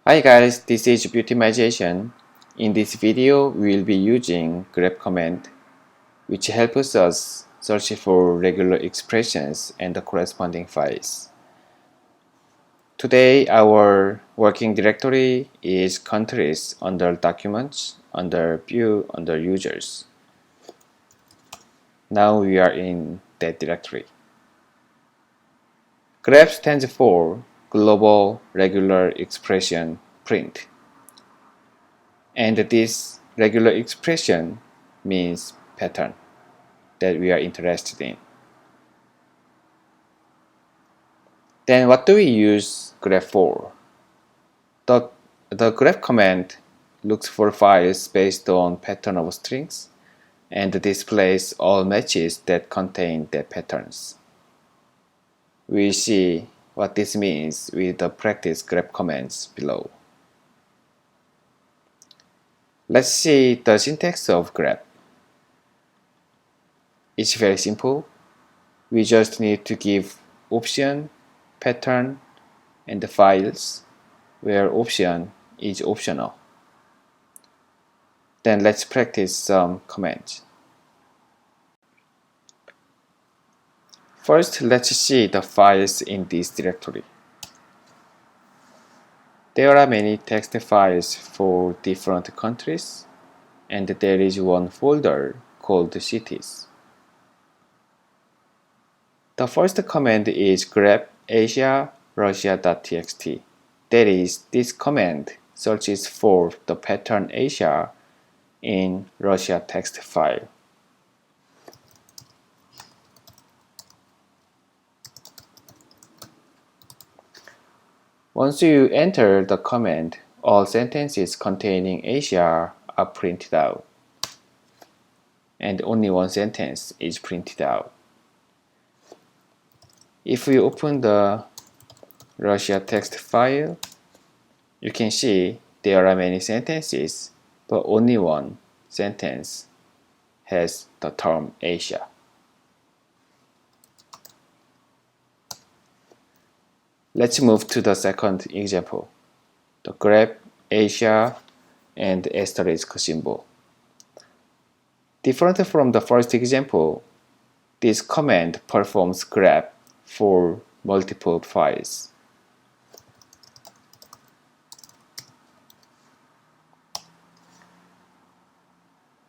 Hi guys, this is BBU-timization. In this video, we will be using grep command, which helps us search for regular expressions and the corresponding files. Today, our working directory is countries under documents, under view, under users. Now we are in that directory. grep stands for Global Regular Expression Print. And this regular expression means pattern that we are interested in. Then what do we use grep for? The grep command looks for files based on pattern of strings and displays all matches that contain the patterns. We'll see what this means with the practice grep commands below. Let's see the syntax of grep. It's very simple. We just need to give option, pattern, and the files, where option is optional. Then let's practice some commands. First, let's see the files in this directory. There are many text files for different countries, and there is one folder called cities. The first command is grep Asia Russia.txt. That is, this command searches for the pattern Asia in Russia text file. Once you enter the command, all sentences containing Asia are printed out, and only one sentence is printed out. If we open the Russia text file, you can see there are many sentences, but only one sentence has the term Asia. Let's move to the second example, the grep Asia and asterisk symbol. Different from the first example, this command performs grep for multiple files.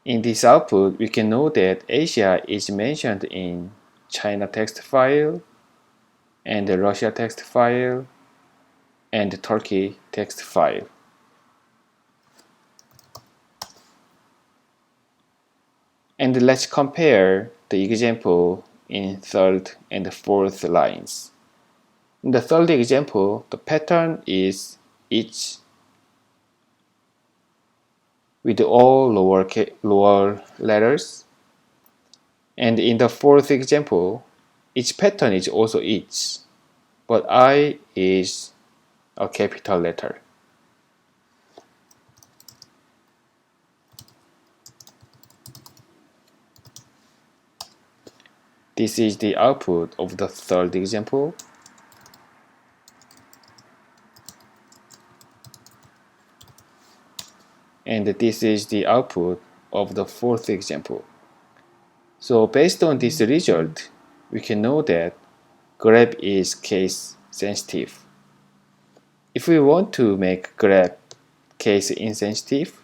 In this output, we can know that Asia is mentioned in China text file, and the Russia text file, and the Turkey text file. And let's compare the example in third and fourth lines. In the third example, the pattern is each with all lower letters. And in the fourth example, each pattern is also each, but I is a capital letter. This is the output of the third example. And this is the output of the fourth example. So based on this result, we can know that grep is case sensitive. If we want to make grep case insensitive,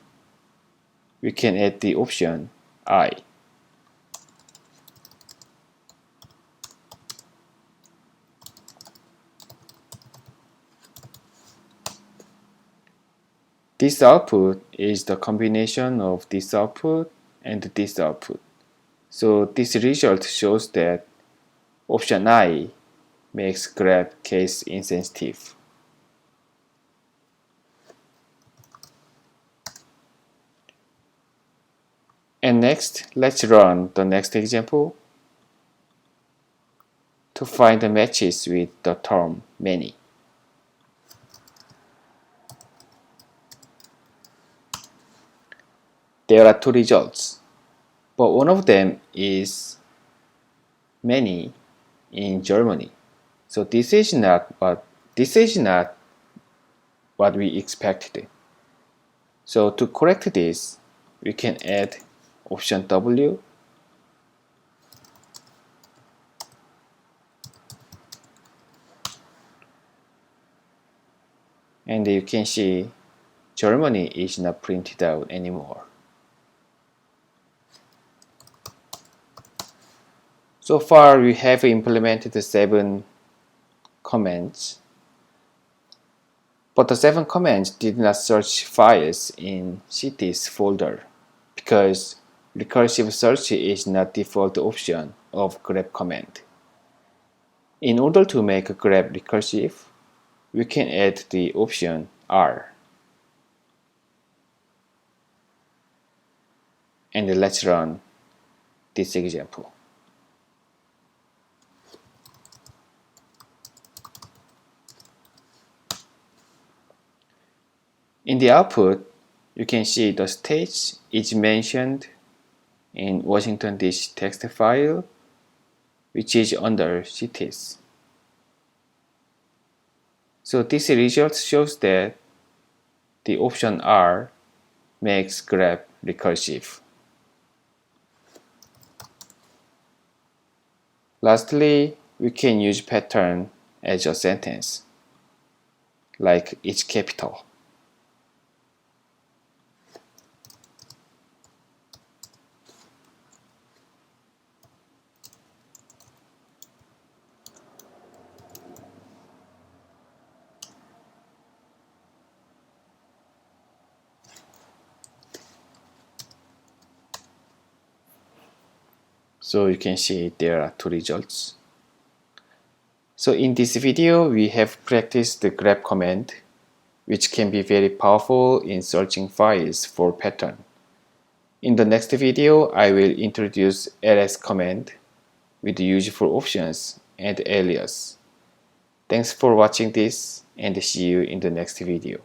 we can add the option I. This output is the combination of this output and this output. So this result shows that option I makes grep case insensitive. And next, let's run the next example to find the matches with the term many. There are two results, but one of them is many in Germany. So this is not what we expected. So to correct this, we can add option W, and you can see Germany is not printed out anymore. So far we have implemented 7 commands, but the 7 commands did not search files in cities folder because recursive search is not default option of grep command. In order to make grep recursive, we can add the option R. And let's run this example. In the output, you can see the stage is mentioned in Washington DC text file, which is under cities. So this result shows that the option R makes grep recursive. Lastly, we can use pattern as a sentence, like each capital. So you can see there are 2 results. So in this video, we have practiced the grep command, which can be very powerful in searching files for pattern. In the next video, I will introduce ls command with useful options and alias. Thanks for watching this, and see you in the next video.